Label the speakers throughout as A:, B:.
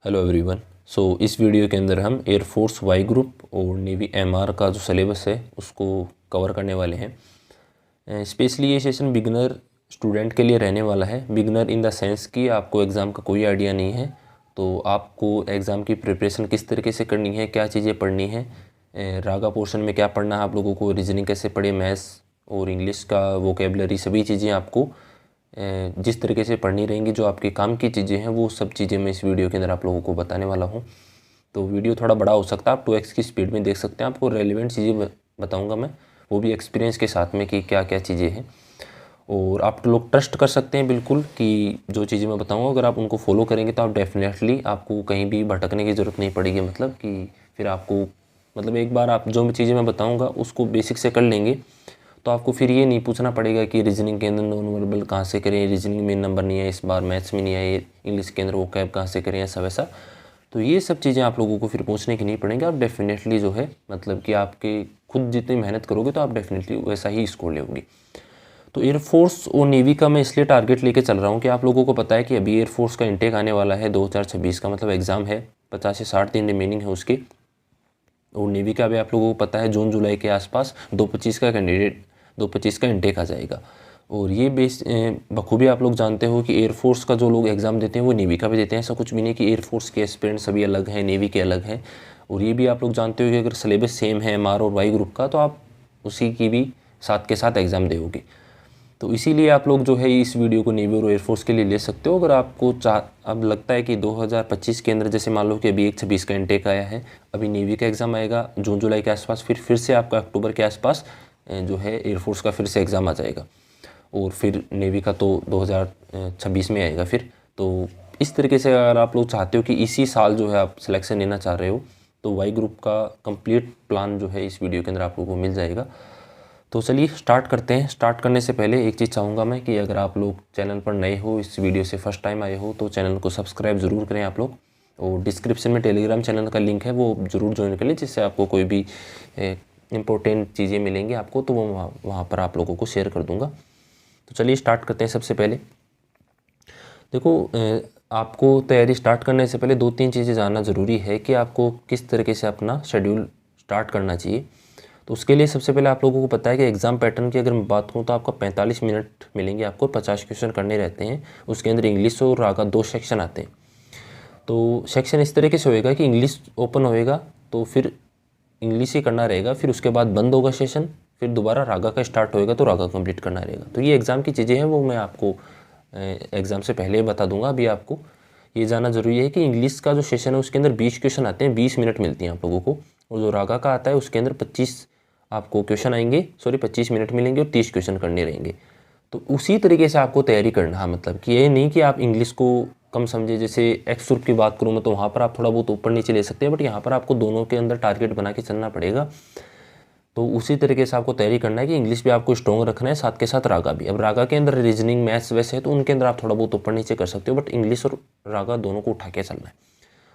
A: Hello everyone. इस video के अंदर हम एयरफोर्स वाई ग्रुप और नेवी एमआर का जो सिलेबस है उसको कवर करने वाले हैं। स्पेशली ये सेशन बिगनर स्टूडेंट के लिए रहने वाला है। बिगनर इन द सेंस कि आपको एग्ज़ाम का कोई आइडिया नहीं है, तो आपको एग्ज़ाम की प्रिपरेशन किस तरीके से करनी है, क्या चीज़ें पढ़नी है, रागा पोर्शन में क्या पढ़ना है आप लोगों को, रीजनिंग कैसे पढ़े, मैथ्स और इंग्लिश का वोकेबलरी, सभी चीज़ें आपको जिस तरीके से पढ़नी रहेंगी, जो आपके काम की चीज़ें हैं वो सब चीज़ें मैं इस वीडियो के अंदर आप लोगों को बताने वाला हूँ। तो वीडियो थोड़ा बड़ा हो सकता है, आप 2x की स्पीड में देख सकते हैं। आपको रेलिवेंट चीज़ें बताऊँगा मैं, वो भी एक्सपीरियंस के साथ में कि क्या क्या चीज़ें हैं। और आप लोग ट्रस्ट कर सकते हैं बिल्कुल कि जो चीज़ें मैं बताऊँगा अगर आप उनको फॉलो करेंगे तो आप डेफिनेटली आपको कहीं भी भटकने की ज़रूरत नहीं पड़ेगी। मतलब कि फिर आपको एक बार आप जो चीज़ें मैं बताऊँगा उसको बेसिक से कर लेंगे तो आपको फिर ये नहीं पूछना पड़ेगा कि रीजनिंग के अंदर नॉन वर्बल कहाँ से करें, रीजनिंग में नंबर नहीं है इस बार, मैथ्स में नहीं आए, इंग्लिश के अंदर वो कैब कहाँ से करें, ऐसा वैसा। तो ये सब चीज़ें आप लोगों को फिर पूछने की नहीं पड़ेंगी। आप डेफिनेटली जो है कि आपके खुद जितनी मेहनत करोगे तो आप डेफिनेटली वैसा ही स्कोर लेंगे। तो एयरफोर्स और नेवी का मैं इसलिए टारगेट लेके चल रहा हूँ कि आप लोगों को पता है कि अभी एयरफोर्स का इंटेक आने वाला है 2026 का, मतलब एग्ज़ाम है, 50 से 60 दिन रिमेनिंग है उसके। और नेवी का भी आप लोगों को पता है जून जुलाई के आसपास 225 का इंटेक आ जाएगा। और ये बखूबी आप लोग जानते हो कि एयरफोर्स का जो लोग एग्ज़ाम देते हैं वो नेवी का भी देते हैं। ऐसा कुछ भी नहीं कि एयरफोर्स के एस्पिरेंट सभी अलग हैं, नेवी के अलग हैं। और ये भी आप लोग जानते हो कि अगर सिलेबस सेम है एमआर और वाई ग्रुप का तो आप उसी की भी साथ के साथ एग्ज़ाम दोगे। तो इसीलिए आप लोग जो है इस वीडियो को नेवी और एयरफोर्स के लिए ले सकते हो। अगर आपको अब लगता है कि 2025 के अंदर, जैसे मान लो कि अभी 1/26 का इंटेक आया है, अभी नेवी का एग्ज़ाम आएगा जून जुलाई के आसपास, फिर से आपका अक्टूबर के आसपास जो है एयरफोर्स का फिर से एग्ज़ाम आ जाएगा, और फिर नेवी का तो 2026 में आएगा फिर। तो इस तरीके से अगर आप लोग चाहते हो कि इसी साल जो है आप सिलेक्शन लेना चाह रहे हो तो वाई ग्रुप का कंप्लीट प्लान जो है इस वीडियो के अंदर आप लोगों को मिल जाएगा। तो चलिए स्टार्ट करते हैं। स्टार्ट करने से पहले एक चीज़ चाहूँगा मैं कि अगर आप लोग चैनल पर नए हो, इस वीडियो से फर्स्ट टाइम आए हो, तो चैनल को सब्सक्राइब ज़रूर करें आप लोग। और डिस्क्रिप्शन में टेलीग्राम चैनल का लिंक है, वो ज़रूर ज्वाइन कर लें, जिससे आपको कोई भी इम्पोर्टेंट चीज़ें मिलेंगी आपको तो वो वहाँ पर आप लोगों को शेयर कर दूँगा। तो चलिए स्टार्ट करते हैं। सबसे पहले देखो, आपको तैयारी स्टार्ट करने से पहले 2-3 चीज़ें जानना ज़रूरी है कि आपको किस तरीके से अपना शेड्यूल स्टार्ट करना चाहिए। तो उसके लिए सबसे पहले आप लोगों को पता है कि एग्ज़ाम पैटर्न की अगर मैं बात करूँ तो आपका 45 मिनट मिलेंगे, आपको 50 क्वेश्चन करने रहते हैं। उसके अंदर इंग्लिश और रागा 2 सेक्शन आते हैं। तो सेक्शन इस तरीके से होएगा कि इंग्लिश ओपन होएगा तो फिर इंग्लिश ही करना रहेगा, फिर उसके बाद बंद होगा सेशन, फिर दोबारा रागा का स्टार्ट होएगा तो रागा कंप्लीट करना रहेगा। तो ये एग्ज़ाम की चीज़ें हैं, वो मैं आपको एग्ज़ाम से पहले बता दूंगा। अभी आपको ये जानना ज़रूरी है कि इंग्लिश का जो सेशन है उसके अंदर 20 क्वेश्चन आते हैं, 20 मिनट मिलती हैं आप लोगों को। और जो रागा का आता है उसके अंदर 25 आपको क्वेश्चन आएंगे, 25 मिनट मिलेंगे और 30 क्वेश्चन करने रहेंगे। तो उसी तरीके से आपको तैयारी करना है। मतलब कि ये नहीं कि आप इंग्लिश को कम समझे। जैसे एक्स ग्रुप की बात करूँ मैं तो वहाँ पर आप थोड़ा बहुत ऊपर नीचे ले सकते हैं, बट यहाँ पर आपको दोनों के अंदर टारगेट बना के चलना पड़ेगा। तो उसी तरीके से आपको तैयारी करना है कि इंग्लिश भी आपको स्ट्रॉन्ग रखना है, साथ के साथ रागा भी। अब रागा के अंदर रीजनिंग मैथ्स वैसे है तो उनके अंदर आप थोड़ा बहुत ऊपर नीचे कर सकते हो, बट इंग्लिश और रागा दोनों को उठा के चलना है।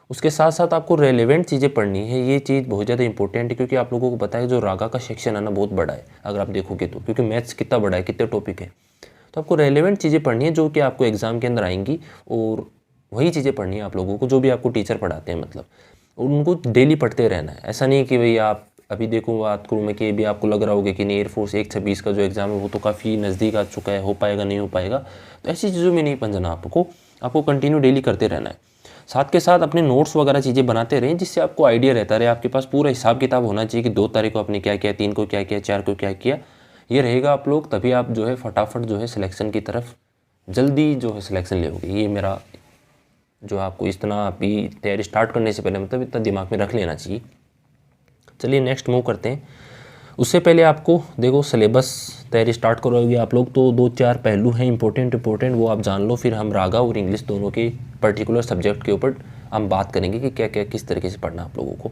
A: उसके साथ साथ आपको रेलेवेंट चीज़ें पढ़नी है। ये चीज़ बहुत ज़्यादा इंपॉर्टेंट है, क्योंकि आप लोगों को पता है जो रागा का सेक्शन है ना बहुत बड़ा है अगर आप देखोगे तो, क्योंकि मैथ्स कितना बड़ा है, कितने टॉपिक है। तो आपको रेलेवेंट चीज़ें पढ़नी है जो कि आपको एग्ज़ाम के अंदर आएंगी, और वही चीज़ें पढ़नी है आप लोगों को जो भी आपको टीचर पढ़ाते हैं। मतलब उनको डेली पढ़ते रहना है। ऐसा नहीं कि भाई आप अभी देखो बात करूँ मैं कि अभी आपको लग रहा होगा कि नहीं एयरफोर्स 1/26 का जो एग्ज़ाम है वो तो काफ़ी नज़दीक आ चुका है, हो पाएगा नहीं हो पाएगा। तो ऐसी चीज़ों में नहीं पंजना आपको कंटिन्यू डेली करते रहना है। साथ के साथ अपने नोट्स वगैरह चीज़ें बनाते रहें, जिससे आपको आइडिया रहता रहे। आपके पास पूरा हिसाब किताब होना चाहिए कि 2 तारीख को आपने क्या किया, 3 को क्या किया, 4 को क्या किया। ये रहेगा आप लोग, तभी आप जो है फटाफट जो है सिलेक्शन की तरफ जल्दी जो है सिलेक्शन लोगे। ये मेरा जो आपको इतना अभी तैयारी स्टार्ट करने से पहले इतना दिमाग में रख लेना चाहिए। चलिए नेक्स्ट मूव करते हैं। उससे पहले आपको देखो सिलेबस तैयारी स्टार्ट करोगे आप लोग तो 2-4 पहलू हैं इंपॉर्टेंट, वो आप जान लो। फिर हम रागा और इंग्लिश दोनों के पर्टिकुलर सब्जेक्ट के ऊपर हम बात करेंगे कि क्या क्या किस तरीके से पढ़ना आप लोगों को।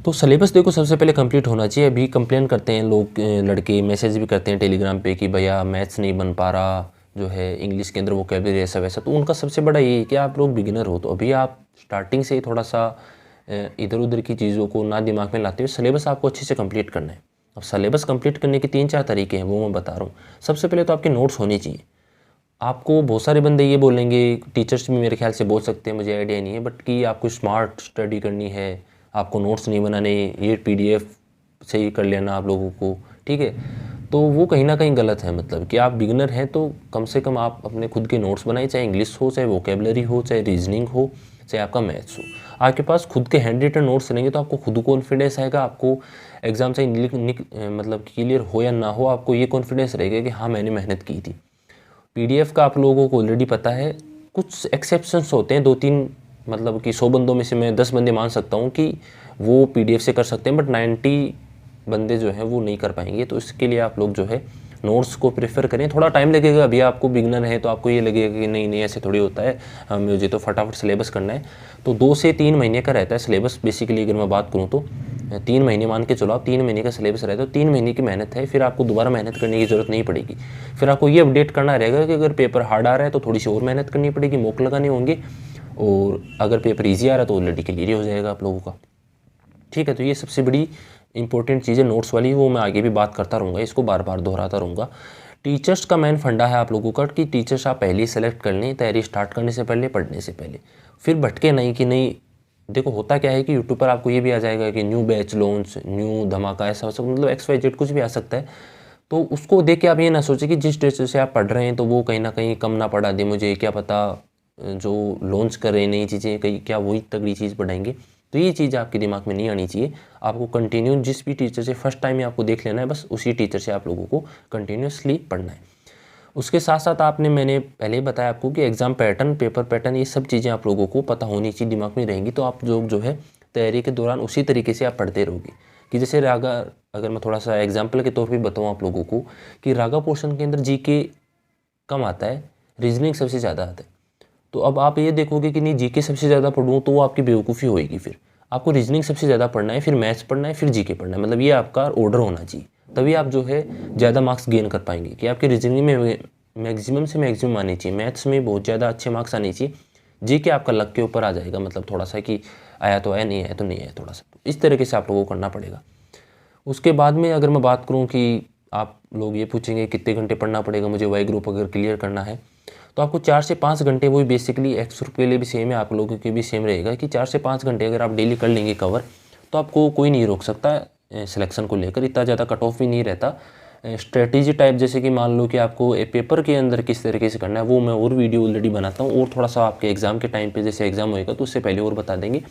A: तो सिलेबस देखो सबसे पहले कंप्लीट होना चाहिए। अभी कंप्लेन करते हैं लोग, लड़के मैसेज भी करते हैं टेलीग्राम पे कि भैया मैथ्स नहीं बन पा रहा, जो है इंग्लिश के अंदर वोकैबुलरी ऐसा वैसा। तो उनका सबसे बड़ा ये है कि आप लोग बिगिनर हो, तो अभी आप स्टार्टिंग से ही थोड़ा सा इधर उधर की चीज़ों को ना दिमाग में लाते हुए सिलेबस आपको अच्छे से कंप्लीट करना है। अब सिलेबस कंप्लीट करने के 3-4 तरीके हैं, वो मैं बता रहा हूँ। सबसे पहले तो आपके नोट्स होने चाहिए। आपको बहुत सारे बंदे ये बोलेंगे, टीचर्स भी मेरे ख्याल से बोल सकते हैं, मुझे आइडिया नहीं है, बट कि आपको स्मार्ट स्टडी करनी है, आपको नोट्स नहीं बनाने, ये PDF से ही कर लेना आप लोगों को, ठीक है। तो वो कहीं ना कहीं गलत है। मतलब कि आप बिगनर हैं तो कम से कम आप अपने खुद के नोट्स बनाएं, चाहे इंग्लिश हो, चाहे वोकेबलरी हो, चाहे रीजनिंग हो, चाहे आपका मैथ्स हो। आपके पास खुद के हैंड रिटन नोट्स रहेंगे तो आपको खुद कॉन्फिडेंस आएगा। आपको एग्जाम से मतलब क्लियर हो या ना हो, आपको ये कॉन्फिडेंस रहेगा कि हाँ मैंने मेहनत की थी। PDF का आप लोगों को ऑलरेडी पता है, कुछ एक्सेप्शंस होते हैं, 2-3, मतलब कि 100 बंदों में से मैं 10 बंदे मान सकता हूँ कि वो PDF से कर सकते हैं, बट 90 बंदे जो हैं वो नहीं कर पाएंगे। तो इसके लिए आप लोग जो है नोट्स को प्रेफर करें। थोड़ा टाइम लगेगा, अभी आपको बिगनर है तो आपको ये लगेगा कि नहीं नहीं ऐसे थोड़ी होता है, मुझे तो फटाफट सिलेबस करना है। तो 2 से 3 महीने का रहता है सिलेबस बेसिकली। अगर मैं बात करूँ तो 3 महीने मान के चलो आप, 3 महीने का सिलेबस रहता है। तो 3 महीने की मेहनत है, फिर आपको दोबारा मेहनत करने की ज़रूरत नहीं पड़ेगी। फिर आपको ये अपडेट करना रहेगा कि अगर पेपर हार्ड आ रहा है तो थोड़ी सी और मेहनत करनी पड़ेगी, मॉक लगाने होंगे, और अगर पेपर ईजी आ रहा है तो ऑलरेडी क्लियर ही हो जाएगा आप लोगों का, ठीक है। तो ये सबसे बड़ी इंपॉर्टेंट चीज़ है नोट्स वाली, वो मैं आगे भी बात करता रहूँगा, इसको बार बार दोहराता रहूँगा। टीचर्स का मेन फंडा है आप लोगों का कि टीचर्स आप पहले ही सेलेक्ट कर लें, तैयारी स्टार्ट करने से पहले, पढ़ने से पहले। फिर भटके नहीं कि नहीं, देखो होता क्या है कि यूट्यूब पर आपको ये भी आ जाएगा कि न्यू बैच लॉन्च, न्यू धमाका, ऐसा सब मतलब XYZ कुछ भी आ सकता है। तो उसको देख के आप ये ना सोचें कि जिस टीचर से आप पढ़ रहे हैं तो वो कहीं ना कहीं कम ना पढ़ा दे, मुझे क्या पता जो लॉन्च कर रहे हैं नई चीज़ें कहीं क्या वही तगड़ी चीज़ पढ़ाएंगे। तो ये चीज़ आपके दिमाग में नहीं आनी चाहिए। आपको कंटिन्यू जिस भी टीचर से फर्स्ट टाइम में आपको देख लेना है, बस उसी टीचर से आप लोगों को कंटिन्यूसली पढ़ना है। उसके साथ साथ मैंने पहले ही बताया आपको कि एग्ज़ाम पैटर्न, पेपर पैटर्न, ये सब चीज़ें आप लोगों को पता होनी चाहिए, दिमाग में रहेंगी। तो आप जो है तैयारी के दौरान उसी तरीके से आप पढ़ते रहोगे। कि जैसे रागा, अगर मैं थोड़ा सा एग्जाम्पल के तौर पर बताऊँ आप लोगों को कि रागा पोर्शन के अंदर GK कम आता है, रीजनिंग सबसे ज़्यादा आता है। तो अब आप ये देखोगे कि नहीं GK सबसे ज़्यादा पढ़ूँ तो वो आपकी बेवकूफ़ी होएगी। फिर आपको रीजनिंग सबसे ज़्यादा पढ़ना है, फिर मैथ्स पढ़ना है, फिर GK पढ़ना है, मतलब ये आपका ऑर्डर होना चाहिए। तभी आप जो है ज़्यादा मार्क्स गेन कर पाएंगे। कि आपके रीजनिंग में मैक्सिमम से मैक्सिमम आने चाहिए, मैथ्स में बहुत ज़्यादा अच्छे मार्क्स आने चाहिए, GK आपका लक के ऊपर आ जाएगा, मतलब थोड़ा सा कि आया तो आया, नहीं आया तो नहीं आया, थोड़ा सा इस तरीके से आप लोगों को करना पड़ेगा। उसके बाद में अगर मैं बात करूँ कि आप लोग ये पूछेंगे कितने घंटे पढ़ना पड़ेगा मुझे वाई ग्रुप अगर क्लियर करना है, तो आपको 4 से 5 घंटे, वही बेसिकली एक्स ग्रुप के लिए भी सेम है, आप लोगों के भी सेम रहेगा कि 4 से 5 घंटे अगर आप डेली कर लेंगे कवर, तो आपको कोई नहीं रोक सकता सिलेक्शन को लेकर। इतना ज़्यादा कट ऑफ भी नहीं रहता। स्ट्रेटेजी टाइप जैसे कि मान लो कि आपको पेपर के अंदर किस तरीके से करना है, वो मैं और वीडियो ऑलरेडी बनाता हूँ, और थोड़ा सा आपके एग्ज़ाम के टाइम पे जैसे एग्ज़ाम होएगा तो उससे पहले और बता देंगे।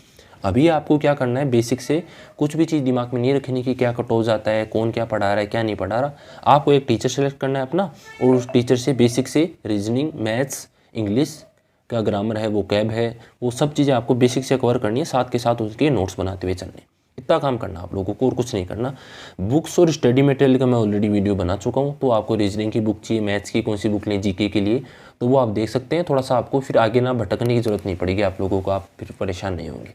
A: अभी आपको क्या करना है, बेसिक से कुछ भी चीज़ दिमाग में नहीं रखनी कि क्या कट ऑफ जाता है, कौन क्या पढ़ा रहा है, क्या नहीं पढ़ा रहा। आपको एक टीचर सेलेक्ट करना है अपना, और उस टीचर से बेसिक से रीजनिंग, मैथ्स, इंग्लिश का ग्रामर है, वो कैब है, वो सब चीज़ें आपको बेसिक से कवर करनी है, साथ के साथ उसके नोट्स बनाते हुए चलने। इतना काम करना आप लोगों को, और कुछ नहीं करना। बुक्स और स्टडी मटेरियल का मैं ऑलरेडी वीडियो बना चुका हूँ। तो आपको रीजनिंग की बुक चाहिए, मैथ्स की कौन सी बुक लें, GK के लिए, तो वो आप देख सकते हैं। थोड़ा सा आपको फिर आगे ना भटकने की ज़रूरत नहीं पड़ेगी आप लोगों को, आप फिर परेशान नहीं होंगे।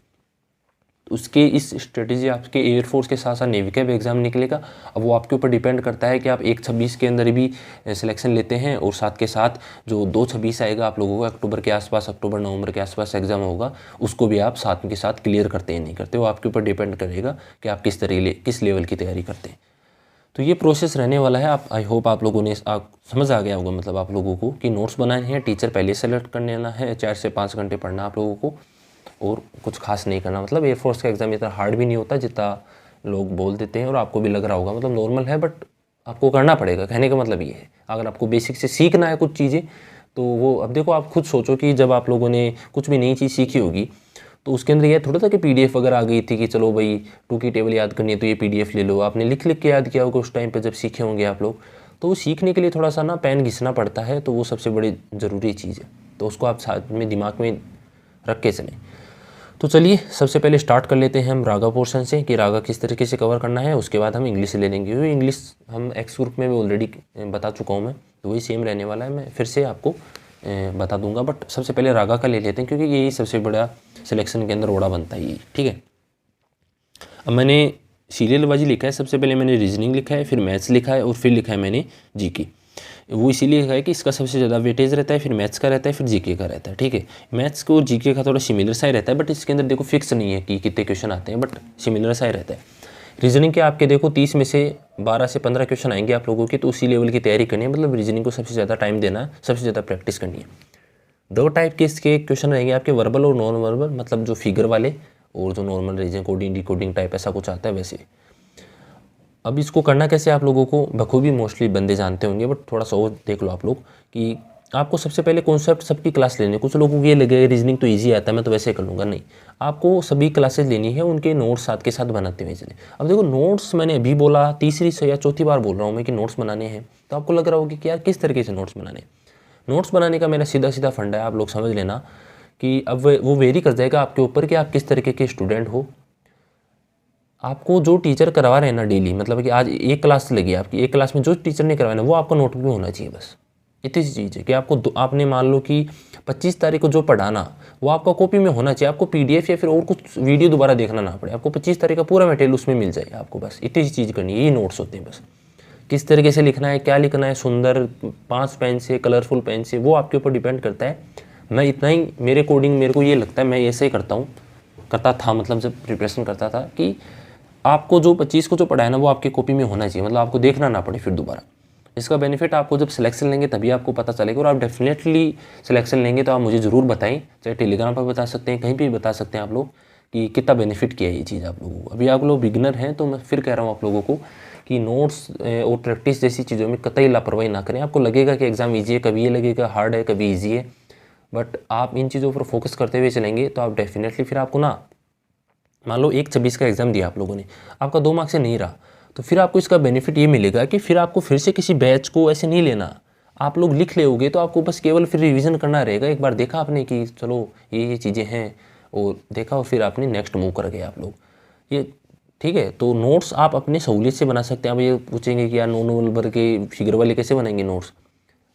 A: उसके इस स्ट्रेटेजी आपके एयरफोर्स के साथ साथ नेवी का भी एग्ज़ाम निकलेगा। अब वो आपके ऊपर डिपेंड करता है कि आप 1/26 के अंदर भी सिलेक्शन लेते हैं, और साथ के साथ जो 2/26 आएगा आप लोगों को अक्टूबर के आसपास, अक्टूबर नवंबर के आसपास एग्ज़ाम होगा, उसको भी आप साथ के साथ क्लियर करते हैं नहीं करते, वो आपके ऊपर डिपेंड करेगा कि आप किस लेवल की तैयारी करते हैं। तो ये प्रोसेस रहने वाला है। आप आई होप आप लोगों ने समझ आ गया होगा, मतलब आप लोगों को कि नोट्स बनाए हैं, टीचर पहले सेलेक्ट कर लेना है, 4 से 5 घंटे पढ़ना आप लोगों को, और कुछ खास नहीं करना। मतलब एयरफोर्स का एग्ज़ाम इतना हार्ड भी नहीं होता जितना लोग बोल देते हैं, और आपको भी लग रहा होगा मतलब नॉर्मल है, बट आपको करना पड़ेगा। कहने का मतलब ये है, अगर आपको बेसिक से सीखना है कुछ चीज़ें, तो वो अब देखो आप खुद सोचो कि जब आप लोगों ने कुछ भी नई चीज़ सीखी होगी, तो उसके अंदर यह थोड़ा था कि PDF अगर आ गई थी कि चलो भाई 2 की टेबल याद करनी है तो ये PDF ले लो, आपने लिख लिख के याद किया होगा उस टाइम पे जब सीखे होंगे आप लोग। तो वो सीखने के लिए थोड़ा सा ना पेन घिसना पड़ता है, तो वो सबसे बड़ी ज़रूरी चीज़ है। तो उसको आप साथ में दिमाग में रख के चलें। तो चलिए सबसे पहले स्टार्ट कर लेते हैं हम रागा पोर्शन से, कि रागा किस तरीके से कवर करना है। उसके बाद हम इंग्लिश ले लेंगे, क्योंकि इंग्लिश हम एक्स ग्रुप में भी ऑलरेडी बता चुका हूँ मैं, तो वही सेम रहने वाला है। मैं फिर से आपको बता दूंगा, बट सबसे पहले रागा का ले लेते हैं, क्योंकि यही सबसे बड़ा सिलेक्शन के अंदर ओड़ा बनता है ये, ठीक है। अब मैंने सीरियल वाइज लिखा है, सबसे पहले मैंने रीजनिंग लिखा है, फिर मैथ्स लिखा है, और फिर लिखा है मैंने GK। वो इसीलिए लिखा है कि इसका सबसे ज़्यादा वेटेज रहता है, फिर मैथ्स का रहता है, फिर GK का रहता है, ठीक है। मैथ्स को और GK का थोड़ा सिमिलर सा ही रहता है, बट इसके अंदर देखो फिक्स नहीं है कि कितने क्वेश्चन आते हैं, बट सिमिलर सा ही रहता है। रीजनिंग के आपके देखो 30 में से 12 से 15 क्वेश्चन आएंगे आप लोगों के, तो उसी लेवल की तैयारी करनी है, मतलब रीजनिंग को सबसे ज़्यादा टाइम देना है, सबसे ज़्यादा प्रैक्टिस करनी है। 2 टाइप के इसके क्वेश्चन रहेंगे आपके, वर्बल और नॉन वर्बल, मतलब जो फिगर वाले और जो normal reason coding decoding type ऐसा कुछ आता है वैसे। अब इसको करना कैसे आप लोगों को बखूबी मोस्टली बंदे जानते होंगे, बट थोड़ा सा और देख लो आप लोग कि आपको सबसे पहले कॉन्सेप्ट सबकी क्लास लेनी है। कुछ लोगों को ये लगे रीजनिंग तो इजी आता है मैं तो वैसे कर लूँगा, नहीं, आपको सभी क्लासेस लेनी है, उनके नोट्स साथ के साथ बनाते हुए चले। अब देखो नोट्स मैंने अभी बोला, तीसरी से या चौथी बार बोल रहा हूँ मैं कि नोट्स बनाने हैं, तो आपको लग रहा होगा कि यार किस तरीके से नोट्स बनाने हैं। नोट्स बनाने का मेरा सीधा सीधा फंडा है, आप लोग समझ लेना कि अब वो वेरी कर जाएगा आपके ऊपर कि आप किस तरीके के स्टूडेंट हो। आपको जो टीचर करवा रहे हैं ना डेली, मतलब कि आज एक क्लास लगी आपकी, एक क्लास में जो टीचर ने करवाना वो आपका नोटबुक में होना चाहिए, बस इतनी सी चीज़ है कि आपको आपने मान लो कि 25 तारीख को जो पढ़ाना वो आपका कॉपी में होना चाहिए, आपको PDF या फिर और कुछ वीडियो दोबारा देखना ना पड़े, आपको 25 तारीख का पूरा मटेरियल उसमें मिल जाए आपको, बस इतनी सी चीज़ करनी है। यही नोट्स होते हैं, बस किस तरीके से लिखना है, क्या लिखना है, सुंदर 5 पेन से, कलरफुल पेन से, वो आपके ऊपर डिपेंड करता है। मैं इतना ही मेरे कोडिंग मेरे को ये लगता है, मैं ऐसे ही करता था, मतलब जब प्रिपरेशन करता था कि आपको जो 25 को जो पढ़ा है ना वो आपकी कॉपी में होना चाहिए, मतलब आपको देखना ना पड़े फिर दोबारा। इसका बेनिफिट आपको जब सिलेक्शन लेंगे तभी आपको पता चलेगा, और आप डेफिनेटली सिलेक्शन लेंगे तो आप मुझे ज़रूर बताएं, चाहे टेलीग्राम पर बता सकते हैं, कहीं भी बता सकते हैं आप लोग कि कितना बेनिफिट किया ये चीज़ आप लोगों को। अभी आप लोग बिगिनर हैं तो मैं फिर कह रहा हूँ आप लोगों को कि नोट्स और प्रैक्टिस जैसी चीज़ों में कतई लापरवाही ना करें। आपको लगेगा कि एग्ज़ाम ईजी है, कभी ये लगेगा हार्ड है, कभी ईजी है, बट आप इन चीज़ों पर फोकस करते हुए चलेंगे तो आप डेफिनेटली फिर आपको ना, मान लो 1/26 का एग्ज़ाम दिया आप लोगों ने, आपका 2 मार्क्स से नहीं रहा, तो फिर आपको इसका बेनिफिट ये मिलेगा कि फिर आपको फिर से किसी बैच को ऐसे नहीं लेना, आप लोग लिख लेोगे तो आपको बस केवल फिर रिवीजन करना रहेगा। एक बार देखा आपने कि चलो ये चीज़ें हैं और देखा, और फिर आपने नेक्स्ट मूव कर गए आप लोग, ये ठीक है। तो नोट्स आप अपने सहूलियत से बना सकते हैं। आप ये पूछेंगे कि यार नॉन नंबर के फिगर वाले कैसे बनाएंगे नोट्स,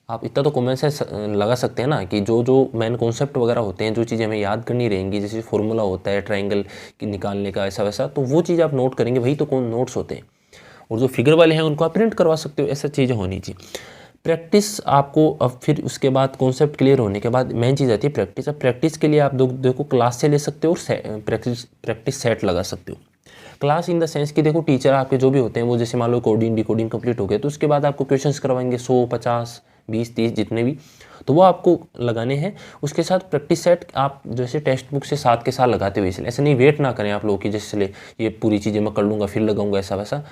A: आप इतना तो कॉमन सेंस लगा सकते हैं ना कि जो जो मेन कॉन्सेप्ट वगैरह होते हैं, जो चीज़ें हमें याद करनी रहेंगी, जैसे फॉर्मूला होता है ट्रायंगल की निकालने का ऐसा वैसा, तो वो चीज़ आप नोट करेंगे, वही तो कौन नोट्स होते हैं। और जो फिगर वाले हैं उनको आप प्रिंट करवा सकते हो, ऐसा चीज़ें होनी चाहिए। प्रैक्टिस आपको, अब फिर उसके बाद कॉन्सेप्ट क्लियर होने के बाद मेन चीज़ आती है प्रैक्टिस। अब प्रैक्टिस के लिए आप देखो क्लास से ले सकते हो और प्रैक्टिस सेट लगा सकते हो। क्लास इन द सेंस कि देखो टीचर आपके जो भी होते हैं वो, जैसे मान लो कोडिंग डिकोडिंग कंप्लीट हो गया तो उसके बाद आपको क्वेश्चंस करवाएंगे 100, 50, 20, 30 जितने भी, तो वो आपको लगाने हैं। उसके साथ प्रैक्टिस सेट आप जैसे टेक्स्ट बुक से साथ के साथ लगाते हुए, इसलिए ऐसे नहीं वेट ना करें आप लोग कि जैसे ये पूरी चीज़ें मैं कर लूँगा फिर लगाऊंगा ऐसा वैसा।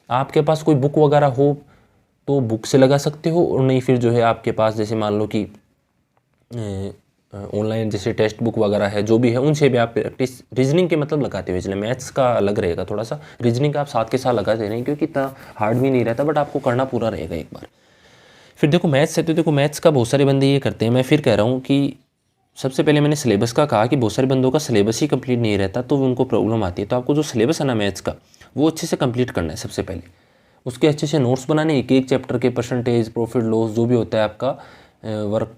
A: आपके पास कोई बुक वगैरह हो तो बुक से लगा सकते हो, और नहीं फिर जो है आपके पास जैसे मान लो कि ऑनलाइन जैसे टेक्स्ट बुक वगैरह है जो भी है उनसे भी आप प्रैक्टिस रीजनिंग के मतलब लगाते हुए चले। मैथ्स का अलग रहेगा थोड़ा सा, रीजनिंग का आप साथ के साथ लगाते रहें क्योंकि इतना हार्ड भी नहीं रहता, बट आपको करना पूरा रहेगा एक बार। फिर देखो मैथ्स है तो देखो मैथ्स का बहुत सारे बंदे ये करते हैं, मैं फिर कह रहा हूँ कि सबसे पहले मैंने सिलेबस का कहा कि बहुत सारे बंदों का सिलेबस ही कंप्लीट नहीं रहता तो उनको प्रॉब्लम आती है। तो आपको जो सिलेबस है ना मैथ्स का वो अच्छे से कंप्लीट करना है सबसे पहले, उसके अच्छे से नोट्स बनाने, एक एक चैप्टर के परसेंटेज प्रॉफिट लॉस जो भी होता है आपका वर्क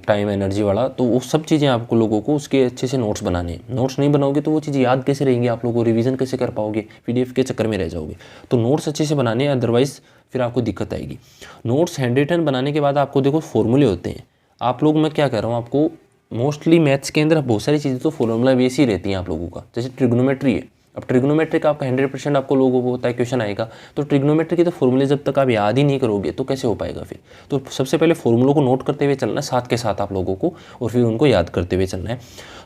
A: टाइम एनर्जी वाला, तो वो सब चीज़ें आपको लोगों को उसके अच्छे से नोट्स बनाने हैं। नोट्स नहीं बनाओगे तो वो चीज़ याद कैसे रहेंगी आप लोगों को, रिवीजन कैसे कर पाओगे, PDF के चक्कर में रह जाओगे। तो नोट्स अच्छे से बनाने, अदरवाइज़ फिर आपको दिक्कत आएगी। नोट्स हैंड रिटन बनाने के बाद आपको देखो फॉर्मूले होते हैं आप लोग, मैं क्या कह रहा हूँ आपको, मोस्टली मैथ्स के अंदर बहुत सारी चीज़ें तो फॉर्मूला बेस ही रहती हैं आप लोगों का। जैसे ट्रिग्नोमेट्री है, अब ट्रिग्नोमेट्री का आपका 100% आपको लोगों को होता है क्वेश्चन आएगा, तो ट्रिग्नोमेट्री के तो फॉर्मूले जब तक आप याद ही नहीं करोगे तो कैसे हो पाएगा फिर। तो सबसे पहले फॉर्मूलों को नोट करते हुए चलना है साथ के साथ आप लोगों को, और फिर उनको याद करते हुए चलना है।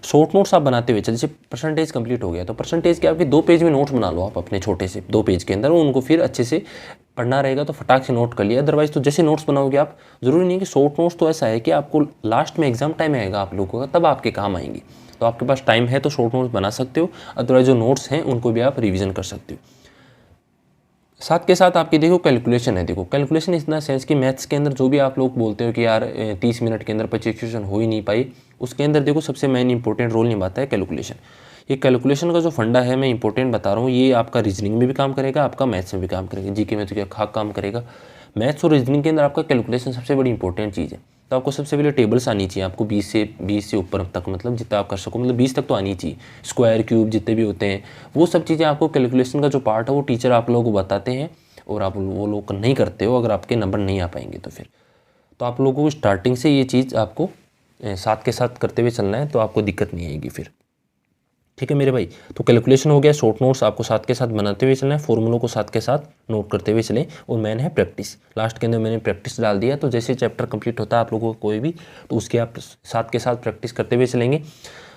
A: शॉर्ट नोट्स आप बनाते हुए चल, जैसे परसेंटेज कंप्लीट हो गया तो परसेंटेज के आपके 2 पेज में नोट्स बना लो आप अपने छोटे से 2 पेज के अंदर, उनको फिर अच्छे से पढ़ना रहेगा तो फटाक से नोट कर लिया। अदरवाइज तो जैसे नोट्स बनाओगे आप, जरूरी नहीं है कि शॉर्ट नोट्स तो ऐसा है कि आपको लास्ट में एग्जाम टाइम आएगा आप लोगों का तब आपके काम आएंगे, तो आपके पास टाइम है तो शॉर्ट नोट्स बना सकते हो, अदरवाइज जो नोट्स हैं उनको भी आप रिवीजन कर सकते हो। साथ के साथ आपकी देखो कैलकुलेशन है, देखो कैलकुलेशन इतना सेंस कि मैथ्स के अंदर जो भी आप लोग बोलते हो कि यार 30 मिनट के अंदर 25 क्वेश्चन हो ही नहीं पाई, उसके अंदर देखो सबसे मेन इंपॉर्टेंट रोल निभाता है कैलकुलेशन। ये कैलकुलेशन का जो फंडा है मैं इंपॉर्टेंट बता रहा हूँ, ये आपका रीजनिंग में भी काम करेगा, आपका मैथ्स में भी काम करेगा, जीके में तो क्या खाक काम करेगा। मैथ्स और रीजनिंग के अंदर आपका कैलकुलेशन सबसे बड़ी इंपॉर्टेंट चीज़ है। तो आपको सबसे पहले टेबल्स आनी चाहिए, आपको 20 से ऊपर तक, मतलब जितना आप कर सको, मतलब 20 तक तो आनी चाहिए। स्क्वायर क्यूब जितने भी होते हैं वो सब चीज़ें आपको कैलकुलेशन का जो पार्ट है वो टीचर आप लोगों को बताते हैं, और आप वो लोग नहीं करते हो, अगर आपके नंबर नहीं आ पाएंगे तो फिर तो आप लोगों को स्टार्टिंग से ये चीज़ आपको साथ के साथ करते हुए चलना है, तो आपको दिक्कत नहीं आएगी फिर। ठीक है मेरे भाई। तो कैलकुलेशन हो गया, शॉर्ट नोट्स आपको साथ के साथ बनाते हुए चलना है, फॉर्मूलों को साथ के साथ नोट करते हुए चलें, और मेन है प्रैक्टिस। लास्ट के अंदर मैंने प्रैक्टिस डाल दिया, तो जैसे चैप्टर कंप्लीट होता है आप लोगों को कोई भी, तो उसके आप साथ के साथ प्रैक्टिस करते हुए चलेंगे।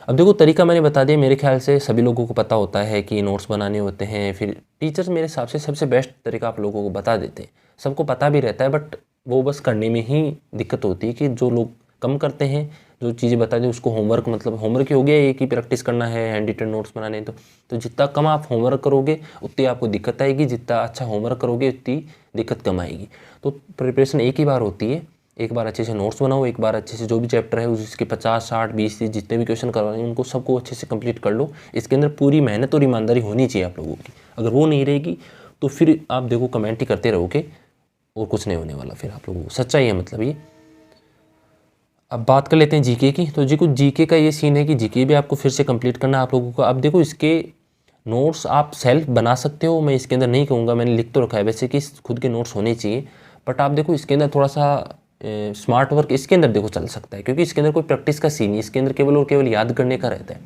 A: अब देखो तरीका मैंने बता दिया, मेरे ख्याल से सभी लोगों को पता होता है कि नोट्स बनाने होते हैं, फिर टीचर्स मेरे हिसाब से सबसे बेस्ट तरीका आप लोगों को बता देते हैं, सबको पता भी रहता है, बट वो बस करने में ही दिक्कत होती है कि जो लोग कम करते हैं, जो चीज़ें बता दें उसको होमवर्क, मतलब होमवर्क ही हो गया, एक ही प्रैक्टिस करना है, हैंड रिटन नोट्स बनाने हैं, तो जितना कम आप होमवर्क करोगे उतनी आपको दिक्कत आएगी, जितना अच्छा होमवर्क करोगे उतनी दिक्कत कम आएगी। तो प्रिपरेशन एक ही बार होती है, एक बार अच्छे से नोट्स बनाओ, एक बार अच्छे से जो भी चैप्टर है उसके 50, 60, 20 से जितने भी क्वेश्चन करवाने हैं उनको सबको अच्छे से कंप्लीट कर लो। इसके अंदर पूरी मेहनत और ईमानदारी होनी चाहिए आप लोगों की, अगर वो नहीं रहेगी तो फिर आप देखो कमेंट ही करते रहोगे और कुछ नहीं होने वाला फिर आप लोगों को, सच्चाई है मतलब ये। अब बात कर लेते हैं जीके की। तो जी कुछ जीके का ये सीन है कि जीके भी आपको फिर से कंप्लीट करना है आप लोगों को। अब देखो इसके नोट्स आप सेल्फ बना सकते हो, मैं इसके अंदर नहीं कहूँगा, मैंने लिख तो रखा है वैसे कि खुद के नोट्स होने चाहिए, बट आप देखो इसके अंदर थोड़ा सा स्मार्ट वर्क इसके अंदर देखो चल सकता है, क्योंकि इसके अंदर कोई प्रैक्टिस का सीन नहीं, इसके अंदर केवल और केवल याद करने का रहता है।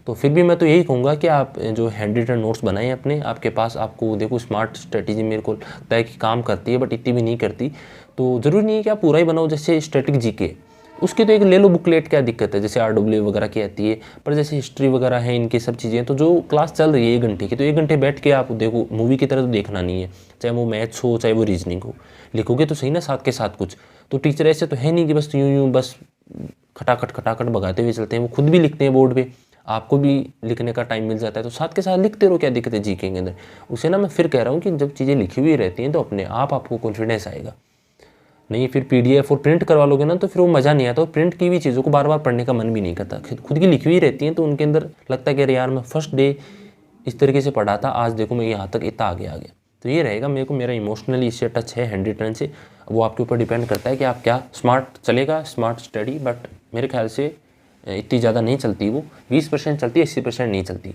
A: तो फिर भी मैं तो यही कहूँगा कि आप जो हैंड रिटन नोट्स बनाएं अपने, आपके पास आपको देखो स्मार्ट स्ट्रेटेजी मेरे को लगता है कि काम करती है, बट इतनी भी नहीं करती। तो ज़रूरी नहीं है कि आप पूरा ही बनाओ, जैसे स्टैटिक जीके उसकी तो एक ले लो बुकलेट, क्या दिक्कत है, जैसे RW वगैरह की आती है, पर जैसे हिस्ट्री वगैरह है इनकी सब चीज़ें, तो जो क्लास चल रही है 1 घंटे की, तो 1 घंटे बैठ के आप देखो, मूवी की तरह तो देखना नहीं है, चाहे वो मैथ्स हो चाहे वो रीजनिंग हो, लिखोगे तो सही ना साथ के साथ कुछ। तो टीचर ऐसे तो है नहीं कि बस यूँ बस खटाखट भगाते हुए चलते हैं, वो खुद भी लिखते हैं बोर्ड पे, आपको भी लिखने का टाइम मिल जाता है, तो साथ के साथ लिखते रहो, क्या दिक्कत है जीके के अंदर। उसे ना मैं फिर कह रहा हूँ कि जब चीज़ें लिखी हुई रहती हैं तो अपने आप आपको कॉन्फिडेंस आएगा, नहीं फिर PDF और प्रिंट करवा लोगे ना तो फिर वो मज़ा नहीं आता, और प्रिंट की हुई चीज़ों को बार बार पढ़ने का मन भी नहीं करता, खुद की लिखी हुई रहती हैं तो उनके अंदर लगता है कि अरे यार मैं फर्स्ट डे इस तरीके से पढ़ा था, आज देखो मैं यहाँ तक इतना आगे आ गया। तो ये रहेगा, मेरे को मेरा इमोशनली इससे टच है हैंड रिटन से, वो आपके ऊपर डिपेंड करता है कि आप क्या स्मार्ट चलेगा, स्मार्ट स्टडी, बट मेरे ख्याल से इतनी ज़्यादा नहीं चलती, वो 20% चलती है, 80% नहीं चलती।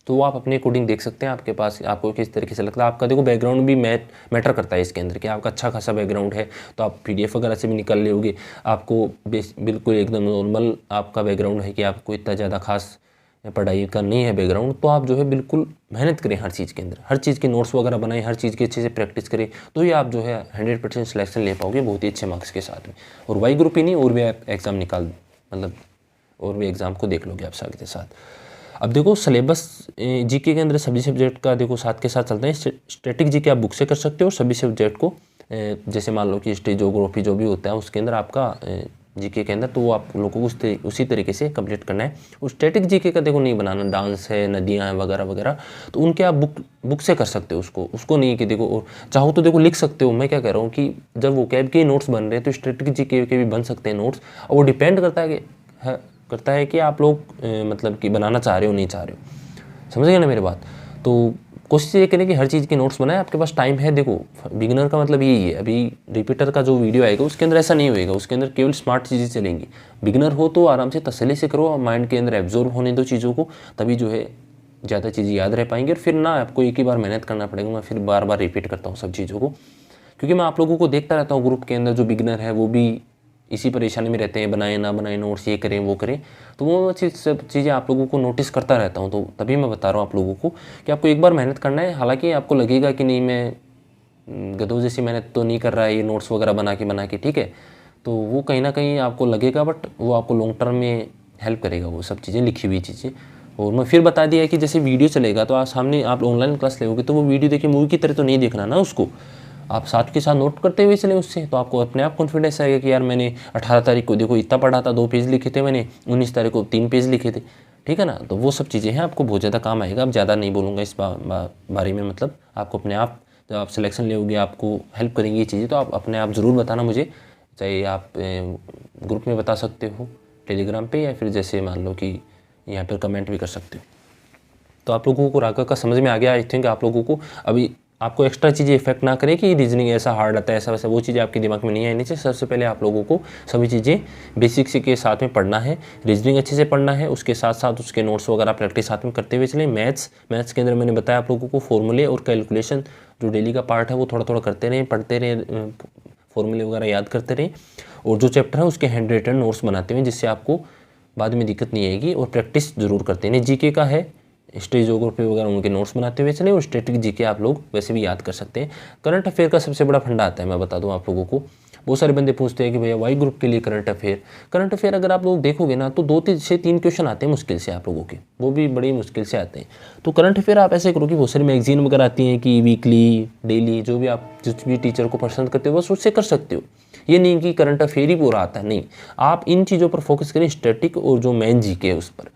A: तो वो आप अपने अकॉर्डिंग देख सकते हैं, आपके पास आपको किस तरीके से लगता है। आपका देखो बैकग्राउंड भी मैटर करता है इसके अंदर, कि आपका अच्छा खासा बैकग्राउंड है तो आप PDF वगैरह से भी निकाल लोगे। आपको बिल्कुल एकदम नॉर्मल आपका बैकग्राउंड है कि आपको इतना ज़्यादा खास पढ़ाई का नहीं है बैकग्राउंड, तो आप जो है बिल्कुल मेहनत करें हर चीज़ के अंदर, हर चीज़ के नोट्स वगैरह बनाएं, हर चीज़ की अच्छे से प्रैक्टिस करें, तो ये आप जो है 100% सिलेक्शन ले पाओगे बहुत ही अच्छे मार्क्स के साथ में। और वाई ग्रुप ही नहीं, और भी आप एग्ज़ाम निकाल, मतलब और भी एग्ज़ाम को देख लोगे आप साथ के साथ। अब देखो सिलेबस जीके के अंदर सभी सब्जेक्ट का देखो साथ के साथ चलते हैं। स्टैटिक जीके आप बुक से कर सकते हो, और सभी सब्जेक्ट को जैसे मान लो कि हिस्ट्री ज्योग्राफी जो भी होता है उसके अंदर आपका जीके के अंदर, तो वो आप लोगों को उसी तरीके से कंप्लीट करना है। और स्टैटिक जीके का देखो नहीं बनाना, डांस है, नदियाँ हैं वगैरह वगैरह, तो उनके आप बुक से कर सकते हो उसको नहीं कि देखो, और चाहो तो देखो लिख सकते हो। मैं क्या कह रहा हूँ कि जब वो कैब के नोट्स बन रहे हैं तो स्टैटिक जीके के भी बन सकते हैं नोट्स, और वो डिपेंड करता है कि आप लोग मतलब कि बनाना चाह रहे हो नहीं चाह रहे हो, समझ गए ना मेरी बात। तो कोशिश ये करें कि हर चीज़ के नोट्स बनाएं, आपके पास टाइम है। देखो बिगिनर का मतलब यही है, अभी रिपीटर का जो वीडियो आएगा उसके अंदर ऐसा नहीं होएगा, उसके अंदर केवल स्मार्ट चीज़ें चलेंगी। बिगिनर हो तो आराम से तसल्ली से करो, माइंड के अंदर एब्जॉर्व होने दो चीज़ों को, तभी जो है ज़्यादा चीज़ें याद रह पाएंगी। और फिर ना आपको एक ही बार मेहनत करना पड़ेगा, मैं फिर बार बार रिपीट करता हूँ सब चीज़ों को, क्योंकि मैं आप लोगों को देखता रहता हूँ ग्रुप के अंदर, जो बिगिनर है वो भी इसी परेशानी में रहते हैं, बनाए ना बनाए नोट्स, ये करें वो करें, तो वो सब चीज़ें आप लोगों को नोटिस करता रहता हूँ। तो तभी मैं बता रहा हूँ आप लोगों को कि आपको एक बार मेहनत करना है। हालांकि आपको लगेगा कि नहीं मैं गधों जैसी मेहनत तो नहीं कर रहा है ये नोट्स वगैरह बना के, ठीक है, तो वो कहीं ना कहीं आपको लगेगा, बट वो आपको लॉन्ग टर्म में हेल्प करेगा, वो सब चीज़ें लिखी हुई चीज़ें। और मैं फिर बता दिया कि जैसे वीडियो चलेगा तो आप सामने आप ऑनलाइन क्लास लेोगे तो वो वीडियो देखिए, मूवी की तरह तो नहीं देखना ना उसको, आप साथ के साथ नोट करते हुए चले उससे, तो आपको अपने आप कॉन्फिडेंस आएगा कि यार मैंने 18 तारीख को देखो इतना पढ़ा था, 2 पेज लिखे थे मैंने, 19 तारीख को 3 पेज लिखे थे, ठीक है ना। तो वो सब चीज़ें हैं, आपको बहुत ज़्यादा काम आएगा। अब ज़्यादा नहीं बोलूँगा इस बारे में, मतलब आपको अपने आप जब आप सिलेक्शन लेोगे आपको हेल्प करेंगी ये चीज़ें, तो आप अपने आप ज़रूर बताना मुझे, चाहे आप ग्रुप में बता सकते हो टेलीग्राम पे, या फिर जैसे मान लो कि यहाँ पर कमेंट भी कर सकते हो। तो आप लोगों को राघव का समझ में आ गया। आई थिंक आप लोगों को अभी आपको एक्स्ट्रा चीज़ें इफेक्ट ना करें कि रीजनिंग ऐसा हार्ड आता है ऐसा वैसा, वो चीज़ें आपके दिमाग में नहीं आनी चाहिए। सबसे पहले आप लोगों को सभी चीज़ें बेसिक्स के साथ में पढ़ना है, रीजनिंग अच्छे से पढ़ना है, उसके साथ साथ उसके नोट्स वगैरह प्रैक्टिस साथ में करते हुए चलें। मैथ्स के अंदर मैंने बताया आप लोगों को फॉर्मूले और कैलकुलेशन जो डेली का पार्ट है वो थोड़ा थोड़ा करते रहें, पढ़ते रहें, फॉर्मूले वगैरह याद करते रहें, और जो चैप्टर है उसके हैंड रिटन नोट्स बनाते हुए, जिससे आपको बाद में दिक्कत नहीं आएगी। और प्रैक्टिस ज़रूर करते हैं। जीके का है, हिस्ट्री ज्योग्राफी वगैरह उनके नोट्स बनाते हुए चले, और स्टैटिक जीके आप लोग वैसे भी याद कर सकते हैं। करंट अफेयर का सबसे बड़ा फंडा आता है, मैं बता दूं आप लोगों को। बहुत सारे बंदे पूछते हैं कि भैया वाई ग्रुप के लिए करंट अफेयर अगर आप लोग देखोगे ना तो 2 से 3 क्वेश्चन आते हैं मुश्किल से आप लोगों के, वो भी बड़ी मुश्किल से आते हैं। तो करंट अफेयर आप ऐसे करो कि बहुत सारी मैगजीन वगैरह आती हैं कि वीकली, डेली, जो भी आप जिस भी टीचर को पसंद करते हो बस उससे कर सकते हो। ये नहीं कि करंट अफेयर ही पूरा आता है, नहीं, आप इन चीज़ों पर फोकस करें, स्टैटिक और जो मेन जीके है उस पर।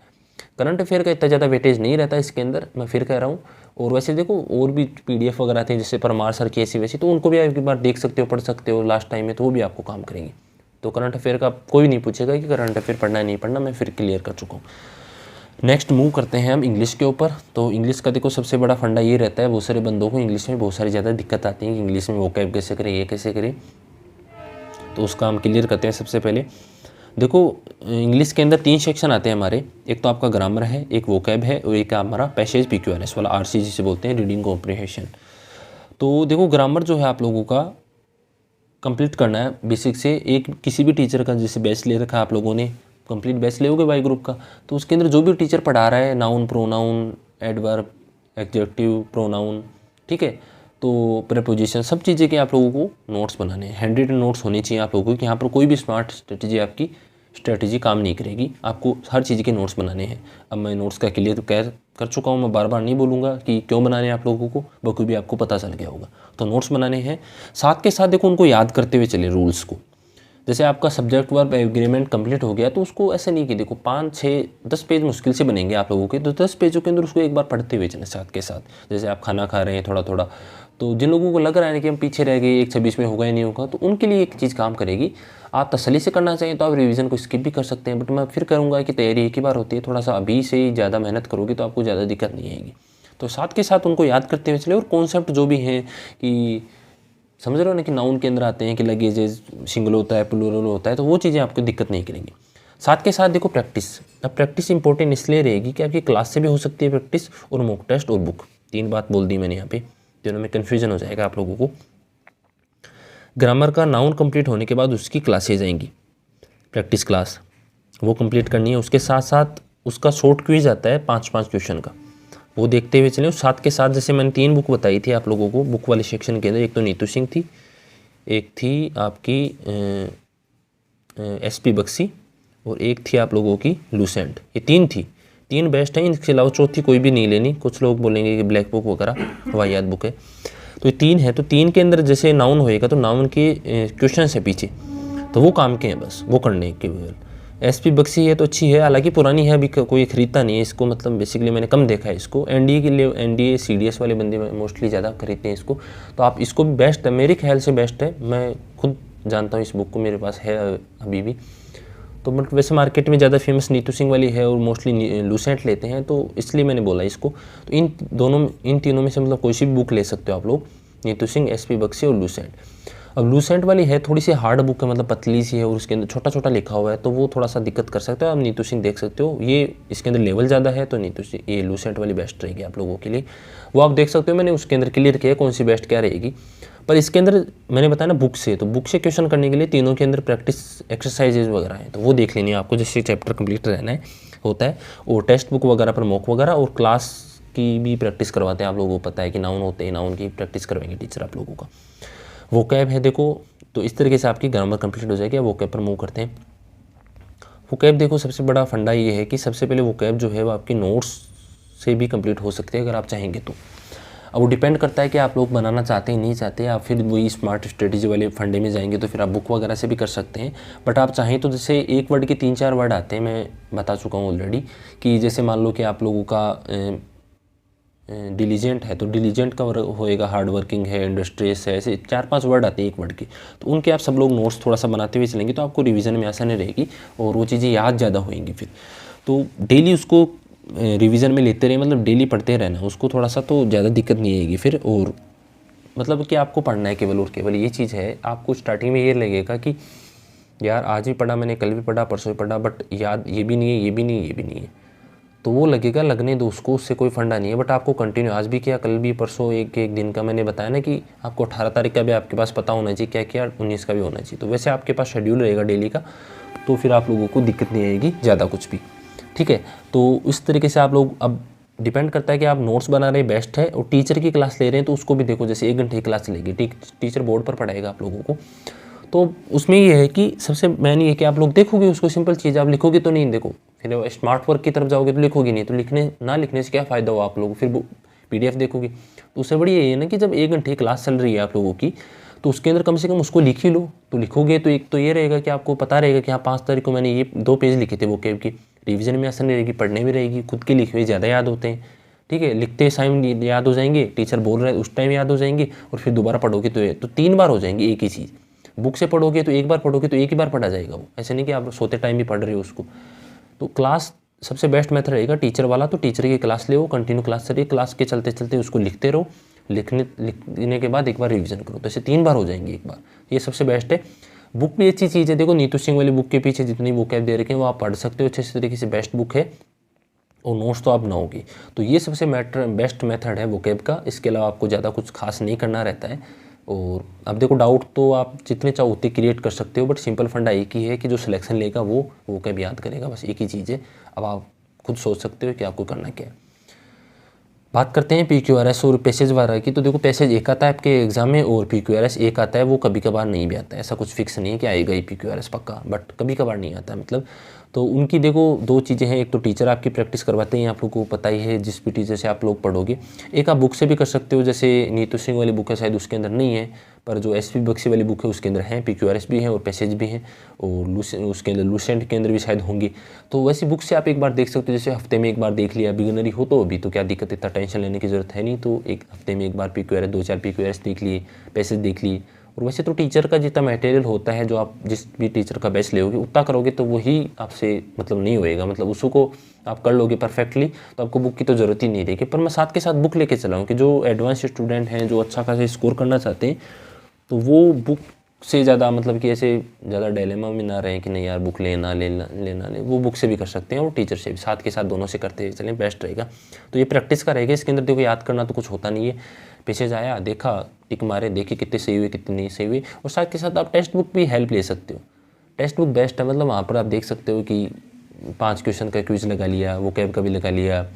A: करंट अफेयर का इतना ज़्यादा वेटेज नहीं रहता इसके अंदर, मैं फिर कह रहा हूँ। और वैसे देखो और भी पीडीएफ वगैरह आते हैं जैसे परमार सर की ऐसी वैसी, तो उनको भी आप एक बार देख सकते हो, पढ़ सकते हो लास्ट टाइम में, तो वो भी आपको काम करेंगे। तो करंट अफेयर का कोई नहीं पूछेगा कि करंट अफेयर पढ़ना है नहीं पढ़ना, मैं फिर क्लियर कर चुका हूँ। नेक्स्ट मूव करते हैं हम इंग्लिश के ऊपर। तो इंग्लिश का देखो सबसे बड़ा फंडा ये रहता है, बहुत सारे बंदों को इंग्लिश में बहुत सारी ज़्यादा दिक्कत आती है कि इंग्लिश में वोकैब कैसे करें, ये कैसे करें। तो उसका हम क्लियर करते हैं। सबसे पहले देखो इंग्लिश के अंदर 3 सेक्शन आते हैं हमारे। एक तो आपका ग्रामर है, एक वोकैब है, और एक हमारा पैसेज PQRS वाला, RC जिसे बोलते हैं, रीडिंग कॉम्प्रिहेंशन। तो देखो ग्रामर जो है आप लोगों का कंप्लीट करना है बेसिक से। एक किसी भी टीचर का जैसे बेस्ट ले रखा है आप लोगों ने, कंप्लीट बेस्ट ले वाई ग्रुप का, तो उसके अंदर जो भी टीचर पढ़ा रहा है, noun, pronoun, adverb, adjective, pronoun, ठीक है, तो प्रीपोजिशन, सब चीज़ें के आप लोगों को नोट्स बनाने हैं। हैंड रिटन नोट्स होने चाहिए आप लोगों को, कि यहाँ पर कोई भी स्मार्ट स्ट्रेटजी काम नहीं करेगी, आपको हर चीज़ के नोट्स बनाने हैं। अब मैं नोट्स का क्लियर तो कर चुका हूँ, मैं बार बार नहीं बोलूँगा कि क्यों बनाने हैं आप लोगों को, बखूबी आपको पता चल गया होगा। तो नोट्स बनाने हैं, साथ के साथ देखो उनको याद करते हुए चले रूल्स को। जैसे आपका सब्जेक्ट वर्ब एग्रीमेंट कंप्लीट हो गया, तो उसको ऐसे नहीं कि देखो 5, 6, 10 पेज मुश्किल से बनेंगे आप लोगों के, तो 10 पेजों के अंदर उसको एक बार पढ़ते हुए चले साथ के साथ। जैसे आप खाना खा रहे हैं थोड़ा थोड़ा, तो जिन लोगों को लग रहा है कि हम पीछे रह गए, 1-26 में होगा या नहीं होगा, तो उनके लिए एक चीज़ काम करेगी। आप तसल्ली से करना चाहिए तो आप रिवीजन को स्किप भी कर सकते हैं, बट मैं फिर करूँगा कि तैयारी एक ही बार होती है, थोड़ा सा अभी से ही ज़्यादा मेहनत करोगे तो आपको ज़्यादा दिक्कत नहीं आएगी। तो साथ के साथ उनको याद करते हुए चले, और कॉन्सेप्ट जो भी हैं कि समझ रहे हो ना कि नाउन के अंदर आते हैं कि लगेजेज सिंगल होता है, प्लूरल होता है, तो वो चीज़ें आपको दिक्कत नहीं करेंगी। साथ के साथ देखो प्रैक्टिस। अब प्रैक्टिस इंपॉर्टेंट इसलिए रहेगी कि आपकी क्लास से भी हो सकती है प्रैक्टिस, और मॉक टेस्ट और बुक, 3 बात बोल दी मैंने यहाँ पे, दोनों में कन्फ्यूजन हो जाएगा आप लोगों को। ग्रामर का नाउन कंप्लीट होने के बाद उसकी क्लासेज आएंगी, प्रैक्टिस क्लास, वो कंप्लीट करनी है। उसके साथ साथ उसका शॉर्ट क्विज आता है 5-5 क्वेश्चन का, वो देखते हुए चलें। साथ के साथ जैसे मैंने 3 बुक बताई थी आप लोगों को बुक वाले सेक्शन के अंदर, एक तो नीतू सिंह थी, एक थी आपकी SP बख्शी, और एक थी आप लोगों की लूसेंट। ये 3 थी, 3 बेस्ट हैं, इनके अलावा चौथी कोई भी नहीं लेनी। कुछ लोग बोलेंगे कि ब्लैक बुक वगैरह वाहियात बुक है, तो ये 3 है। तो 3 के अंदर जैसे नाउन होएगा तो नाउन के क्वेश्चन है पीछे, तो वो काम के हैं, बस वो करने के। SP बख्शी है तो अच्छी है, हालांकि पुरानी है, अभी कोई खरीदता नहीं है इसको, मतलब बेसिकली मैंने कम देखा है इसको। NDA के लिए, NDA CDS वाले बंदे मोस्टली ज़्यादा खरीदते हैं इसको, तो आप इसको भी बेस्ट है, मेरे ख्याल से बेस्ट है। मैं खुद जानता हूँ इस बुक को, मेरे पास है अभी भी। तो बट वैसे मार्केट में ज़्यादा फेमस नीतू सिंह वाली है, और मोस्टली लूसेंट लेते हैं, तो इसलिए मैंने बोला इसको। तो इन तीनों में से मतलब कोई सी भी बुक ले सकते हो आप लोग, नीतू सिंह, SP बख्शी और लूसेंट। अब लूसेंट वाली है थोड़ी सी हार्ड बुक है, मतलब पतली सी है, और उसके अंदर छोटा छोटा लिखा हुआ है, तो वो थोड़ा सा दिक्कत कर सकते हो। आप नीतू सिंह देख सकते हो, ये इसके अंदर लेवल ज़्यादा है, तो नीतू सिंह, ये लूसेंट वाली बेस्ट रहेगी आप लोगों के लिए, वो आप देख सकते हो। मैंने उसके अंदर क्लियर किया कौन सी बेस्ट क्या रहेगी। पर इसके अंदर मैंने बताया ना बुक से, तो बुक से क्वेश्चन करने के लिए तीनों के अंदर प्रैक्टिस एक्सरसाइजेज वगैरह हैं, तो वो देख लेनी है आपको, जिससे चैप्टर कंप्लीट रहना है होता है। और टेक्स्ट बुक वगैरह पर मॉक वगैरह, और क्लास की भी प्रैक्टिस करवाते हैं आप लोगों को पता है कि नाउन होते हैं, नाउन की प्रैक्टिस करवाएंगे टीचर आप लोगों का। वोकैब है देखो, तो इस तरीके से आपकी ग्रामर कंप्लीट हो जाएगी। वोकैब पर मूव करते हैं। वोकैब देखो सबसे बड़ा फंडा ये है कि सबसे पहले वोकैब जो है वो आपकी नोट्स से भी कंप्लीट हो सकते हैं अगर आप चाहेंगे तो। अब वो डिपेंड करता है कि आप लोग बनाना चाहते हैं नहीं चाहते, आप फिर वही स्मार्ट स्ट्रेटजी वाले फंडे में जाएंगे तो फिर आप बुक वगैरह से भी कर सकते हैं। बट आप चाहें तो जैसे एक वर्ड के 3-4 वर्ड आते हैं, मैं बता चुका हूँ ऑलरेडी, कि जैसे मान लो कि आप लोगों का डिलीजेंट है, तो डिलीजेंट का होएगा हार्ड वर्किंग है, इंडस्ट्रियस है, ऐसे 4-5 वर्ड आते हैं एक वर्ड के, तो उनके आप सब लोग नोट्स थोड़ा सा बनाते हुए चलेंगे तो आपको रिवीजन में आसानी रहेगी और वो चीज़ें याद ज़्यादा होएंगी। फिर तो डेली उसको रिवीजन में लेते रहे, मतलब डेली पढ़ते रहना उसको थोड़ा सा, तो ज़्यादा दिक्कत नहीं आएगी फिर। और मतलब कि आपको पढ़ना है केवल और केवल, ये चीज़ है। आपको स्टार्टिंग में ये लगेगा कि यार आज भी पढ़ा मैंने, कल भी पढ़ा, परसों भी पढ़ा, बट याद ये भी नहीं है, ये भी नहीं है, ये भी नहीं है। तो वो लगेगा, लगने दो उसको, उससे कोई फंडा नहीं है। बट आपको कंटिन्यू आज भी किया, कल भी, परसों, एक दिन का मैंने बताया ना कि आपको 18 तारीख का भी आपके पास पता होना चाहिए क्या किया, 19 का भी होना चाहिए। तो वैसे आपके पास शेड्यूल रहेगा डेली का, तो फिर आप लोगों को दिक्कत नहीं आएगी ज़्यादा कुछ भी, ठीक है। तो इस तरीके से आप लोग, अब डिपेंड करता है कि आप नोट्स बना रहे बेस्ट है, और टीचर की क्लास ले रहे हैं तो उसको भी देखो, जैसे 1 घंटे की क्लास चलेगी, टीचर बोर्ड पर पढ़ाएगा आप लोगों को, तो उसमें ये है कि सबसे मेन ये कि आप लोग देखोगे उसको, सिंपल चीज़, आप लिखोगे तो नहीं, देखो फिर स्मार्ट वर्क की तरफ जाओगे तो लिखोगे नहीं, तो लिखने से क्या फ़ायदा हो आप लोगों को, फिर PDF देखोगे। तो उससे बढ़िया ये है ना कि जब 1 घंटे की क्लास चल रही है आप लोगों की, तो उसके अंदर कम से कम उसको लिख ही लो। तो लिखोगे तो एक तो ये रहेगा कि आपको पता रहेगा कि हाँ 5 तारीख को मैंने ये 2 पेज लिखे थे वोकैब की, रिवीजन में आसान रहेगी, पढ़ने भी रहेगी, खुद के लिखे हुए ज़्यादा याद होते हैं, ठीक है। लिखते टाइम याद हो जाएंगे, टीचर बोल रहे हैं उस टाइम याद हो जाएंगे, और फिर दोबारा पढ़ोगे तो 3 बार हो जाएंगे एक ही चीज़। बुक से पढ़ोगे तो 1 बार पढ़ोगे तो 1 ही बार पढ़ा जाएगा वो, ऐसे नहीं कि आप सोते टाइम भी पढ़ रहे हो उसको। तो क्लास सबसे बेस्ट मेथड रहेगा टीचर वाला, तो टीचर की क्लास ले, कंटिन्यू क्लास चलिए, क्लास के चलते चलते उसको लिखते रहो, लिखने के बाद एक बार रिवीजन करो, तो ऐसे 3 बार हो जाएंगे एक बार, ये सबसे बेस्ट है। बुक भी अच्छी चीज़ है, देखो नीतू सिंह वाली बुक के पीछे जितनी वोकैब दे रखे हैं वो आप पढ़ सकते हो अच्छे तरीके से, बेस्ट बुक है, और नोट्स तो आप बनाओगे। तो ये सबसे बेस्ट मेथड है वोकैब का, इसके अलावा आपको ज़्यादा कुछ खास नहीं करना रहता है। और अब देखो डाउट तो आप जितने चाहो उतने क्रिएट कर सकते हो, बट सिंपल फंडा एक ही है कि जो सिलेक्शन लेगा वो वोकैब याद करेगा, बस एक ही चीज़ है। अब आप खुद सोच सकते हो कि आपको करना क्या है। बात करते हैं PQRS और पैसेज वगैरह की। तो देखो पैसेज एक आता है आपके एग्जाम में, और PQRS एक आता है, वो कभी कभार नहीं भी आता है, ऐसा कुछ फिक्स नहीं है कि आएगा ही PQRS पक्का, बट कभी कभार नहीं आता है मतलब। तो उनकी देखो 2 चीज़ें हैं, एक तो टीचर आपकी प्रैक्टिस करवाते हैं, आप लोगों को पता ही है, जिस भी टीचर से आप लोग पढ़ोगे। एक आप बुक से भी कर सकते हो, जैसे नीतू सिंह वाली बुक है शायद उसके अंदर नहीं है, पर जो SP बख्शी वाली बुक है उसके अंदर है, PQRS भी है और पैसेज भी हैं, और उसके अंदर लूसेंट के अंदर भी शायद होंगी। तो वैसी बुक से आप एक बार देख सकते हो, जैसे हफ्ते में एक बार देख लिया, बिगिनरी हो तो अभी तो क्या दिक्कत है, इतना टेंशन लेने की ज़रूरत है नहीं, तो एक हफ्ते में एक बार PQRS 2-4 PQRS देख लिए, पैसेज देख लिए। और वैसे तो टीचर का जितना मटेरियल होता है, जो आप जिस भी टीचर का बेस्ट लोगे उतना करोगे तो वही आपसे मतलब नहीं होएगा, मतलब उसको आप कर लोगे परफेक्टली, तो आपको बुक की तो ज़रूरत ही नहीं रहेगी। पर मैं साथ के साथ बुक लेके चला हूँ कि जो एडवांस स्टूडेंट हैं, जो अच्छा खासा स्कोर करना चाहते हैं, तो वो बुक से ज़्यादा मतलब कि ऐसे ज़्यादा डिलेमा में ना रहे कि नहीं यार बुक लेना ले, वो बुक से भी कर सकते हैं और टीचर से भी, साथ के साथ दोनों से करते हुए चलें, बेस्ट रहेगा। तो ये प्रैक्टिस का रहेगा, इसके अंदर देखो याद करना तो कुछ होता नहीं है, पैसेज आया देखा, टिक मारे, देखिए कितने सही हुए कितने नहीं सही हुए। और साथ के साथ आप टेक्स्ट बुक भी हेल्प ले सकते हो, टेक्स्ट बुक बेस्ट है, मतलब वहाँ पर आप देख सकते हो कि 5 क्वेश्चन का क्विज लगा लिया, वोकैब का भी लगा लिया,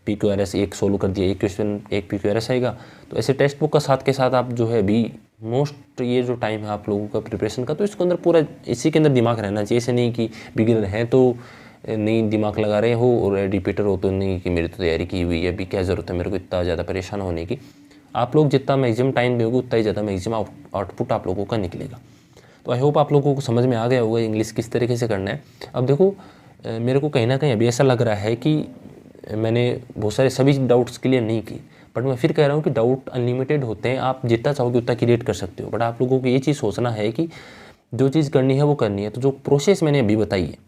A: PQRS एक सोल्व कर दिया, 1 क्वेश्चन 1 PQRS आएगा। तो ऐसे टेक्स्ट बुक का साथ के साथ आप जो है अभी मोस्ट ये जो टाइम है आप लोगों का प्रिपरेशन का, तो इसके अंदर पूरा इसी के अंदर दिमाग रहना चाहिए। ऐसे नहीं कि बिगिनर हैं तो नहीं दिमाग लगा रहे हो, और रिपीटर हो तो नहीं कि मेरी तो तैयारी की हुई है, अभी क्या ज़रूरत है मेरे को इतना ज़्यादा परेशान होने की। आप लोग जितना मैक्सिमम टाइम दोगे उतना ही ज़्यादा मैक्सिमम आउटपुट आप लोगों का निकलेगा। तो आई होप आप लोगों को समझ में आ गया होगा इंग्लिश किस तरीके से करना है। अब देखो मेरे को कहीं ना कहीं अभी ऐसा लग रहा है कि मैंने बहुत सारे सभी डाउट्स क्लियर नहीं किए, बट मैं फिर कह रहा हूँ कि डाउट अनलिमिटेड होते हैं, आप जितना चाहोगे उतना क्रिएट कर सकते हो। बट आप लोगों को ये चीज़ सोचना है कि जो चीज़ करनी है वो करनी है। तो जो प्रोसेस मैंने अभी बताई है,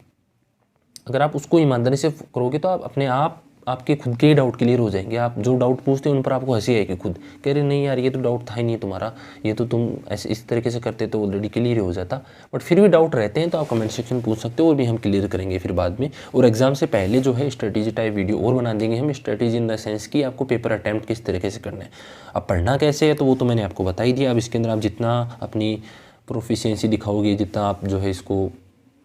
A: अगर आप उसको ईमानदारी से करोगे तो आप अपने आप आपके खुद के ही डाउट क्लियर हो जाएंगे। आप जो डाउट पूछते हो उन पर आपको हंसी आएगी, खुद कह रहे नहीं यार ये तो डाउट था ही नहीं तुम्हारा, ये तो तुम ऐसे इस तरीके से करते तो ऑलरेडी क्लियर हो जाता। बट फिर भी डाउट रहते हैं तो आप कमेंट सेक्शन पूछ सकते हो, और भी हम क्लियर करेंगे फिर बाद में। और एग्जाम से पहले जो है स्ट्रेटेजी टाइप वीडियो और बना देंगे हम, स्ट्रेटेजी इन द सेंस की आपको पेपर अटैम्प्ट किस तरीके से करना है। अब पढ़ना कैसे है तो वो तो मैंने आपको बता ही दिया। अब इसके अंदर आप जितना अपनी प्रोफिशिएंसी दिखाओगे, जितना आप जो है इसको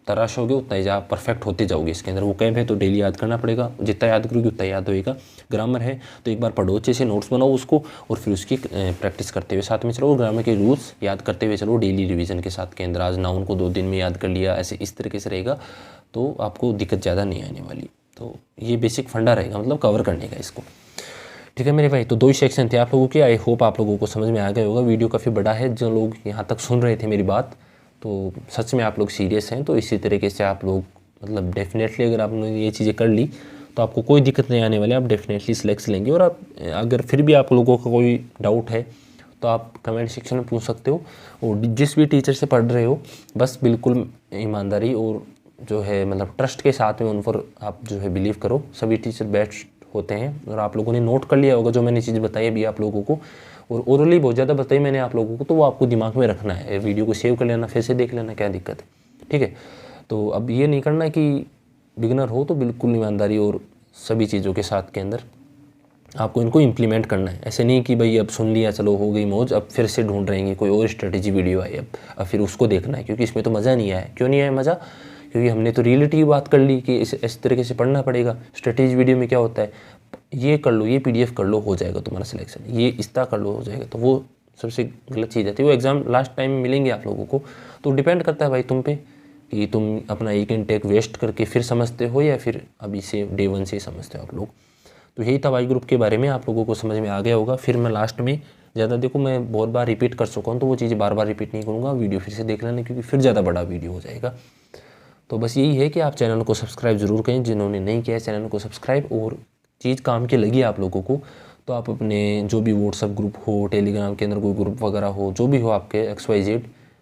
A: तराशोगे उतना ही आप परफेक्ट होते जाओगे। इसके अंदर वोकैब है तो डेली याद करना पड़ेगा, जितना याद करोगे उतना याद होएगा। ग्रामर है तो एक बार पढ़ो अच्छे से, नोट्स बनाओ उसको, और फिर उसकी प्रैक्टिस करते हुए साथ में चलो। ग्रामर के रूल्स याद करते हुए चलो डेली रिवीजन के साथ के अंदर। आज नाउन को 2 दिन में याद कर लिया, ऐसे इस तरीके से रहेगा तो आपको दिक्कत ज़्यादा नहीं आने वाली। तो ये बेसिक फंडा रहेगा मतलब कवर करने का इसको, ठीक है मेरे भाई। तो 2 ही सेक्शन थे आप लोगों के, आई होप आप लोगों को समझ में आ गया होगा। वीडियो काफ़ी बड़ा है, जो लोग यहाँ तक सुन रहे थे मेरी बात तो सच में आप लोग सीरियस हैं। तो इसी तरीके से आप लोग मतलब डेफिनेटली अगर आपने ये चीज़ें कर ली तो आपको कोई दिक्कत नहीं आने वाली, आप डेफिनेटली सिलेक्ट लेंगे। और आप अगर फिर भी आप लोगों का कोई डाउट है तो आप कमेंट सेक्शन में पूछ सकते हो, और जिस भी टीचर से पढ़ रहे हो बस बिल्कुल ईमानदारी और जो है मतलब ट्रस्ट के साथ में उन पर आप जो है बिलीव करो। सभी टीचर बेस्ट होते हैं, और आप लोगों ने नोट कर लिया होगा जो मैंने चीज़ बताई अभी आप लोगों को, और ओरली बहुत ज़्यादा बताई मैंने आप लोगों को, तो वो आपको दिमाग में रखना है। वीडियो को सेव कर लेना, फिर से देख लेना, क्या दिक्कत है, ठीक है। तो अब ये नहीं करना कि बिगिनर हो तो बिल्कुल ईमानदारी और सभी चीज़ों के साथ के अंदर आपको इनको इम्प्लीमेंट करना है। ऐसे नहीं कि भाई अब सुन लिया चलो हो गई मौज, अब फिर से ढूंढ रहेंगे कोई और स्ट्रेटेजी वीडियो आई अब फिर उसको देखना है, क्योंकि इसमें तो मज़ा नहीं आया। क्यों नहीं आया मज़ा? क्योंकि हमने तो रियलिटी की बात कर ली कि इस तरीके से पढ़ना पड़ेगा। स्ट्रेटेजी वीडियो में क्या होता है, ये कर लो, ये PDF कर लो, हो जाएगा तुम्हारा सिलेक्शन, ये इस्ता कर लो, हो जाएगा। तो वो सबसे गलत चीज़ आती है। वो एग्ज़ाम लास्ट टाइम में मिलेंगे आप लोगों को, तो डिपेंड करता है भाई तुम पे कि तुम अपना एक इनटेक वेस्ट करके फिर समझते हो या फिर अभी से डे 1 से समझते हो आप लोग। तो यही था वाई ग्रुप के बारे में, आप लोगों को समझ में आ गया होगा। फिर मैं लास्ट में ज़्यादा देखो, मैं बहुत बार रिपीट कर चुका हूँ, तो वो चीज़ें बार बार रिपीट नहीं करूँगा, वीडियो फिर से देख लेना, क्योंकि फिर ज़्यादा बड़ा वीडियो हो जाएगा। तो बस यही है कि आप चैनल को सब्सक्राइब ज़रूर करें, जिन्होंने नहीं किया है चैनल को सब्सक्राइब। और चीज़ काम की लगी आप लोगों को तो आप अपने जो भी व्हाट्सअप ग्रुप हो, टेलीग्राम के अंदर कोई ग्रुप वगैरह हो, जो भी हो आपके XYZ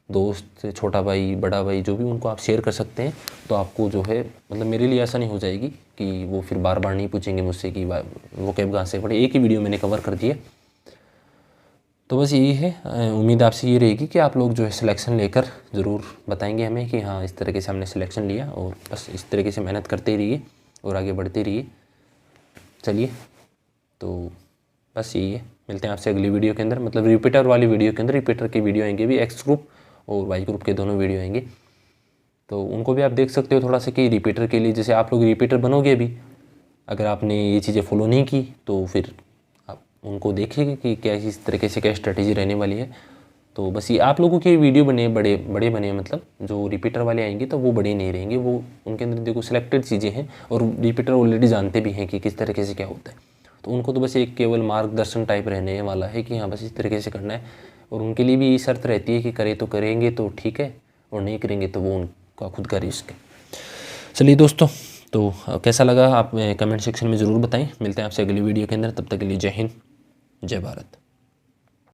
A: दोस्त, छोटा भाई, बड़ा भाई, जो भी, उनको आप शेयर कर सकते हैं। तो आपको जो है मतलब मेरे लिए आसानी हो जाएगी कि वो फिर बार बार नहीं पूछेंगे मुझसे कि वो कैब कहाँ से पढ़े, एक ही वीडियो मैंने कवर कर दिया। तो बस यही है, उम्मीद आपसे ये रहेगी कि आप लोग जो है सिलेक्शन लेकर ज़रूर बताएंगे हमें कि हाँ इस तरीके से हमने सिलेक्शन लिया, और बस इस तरीके से मेहनत करते ही रहिए और आगे बढ़ते रहिए। चलिए, तो बस यही है, मिलते हैं आपसे अगली वीडियो के अंदर, मतलब रिपीटर वाली वीडियो के अंदर। रिपीटर के वीडियो आएंगे भी, X ग्रुप और Y ग्रुप के दोनों वीडियो आएंगे, तो उनको भी आप देख सकते हो थोड़ा सा कि रिपीटर के लिए, जैसे आप लोग रिपीटर बनोगे भी, अगर आपने ये चीज़ें फॉलो नहीं की तो फिर आप उनको देखिए कि क्या इस तरीके से क्या स्ट्रेटेजी रहने वाली है। तो बस ये आप लोगों के वीडियो बने बड़े बड़े बने, मतलब जो रिपीटर वाले आएंगे तो वो बड़े नहीं रहेंगे, वो उनके अंदर देखो सिलेक्टेड चीज़ें हैं, और रिपीटर ऑलरेडी जानते भी हैं कि किस तरीके से क्या होता है। तो उनको तो बस एक केवल मार्गदर्शन टाइप रहने वाला है कि हाँ बस इस तरीके से करना है, और उनके लिए भी ये शर्त रहती है कि करे तो करेंगे तो ठीक है, और नहीं करेंगे तो वो उनका खुद का रिस्क है। चलिए दोस्तों, तो कैसा लगा आप कमेंट सेक्शन में ज़रूर बताएं। मिलते हैं आपसे अगली वीडियो के अंदर, तब तक के लिए जय हिंद, जय भारत।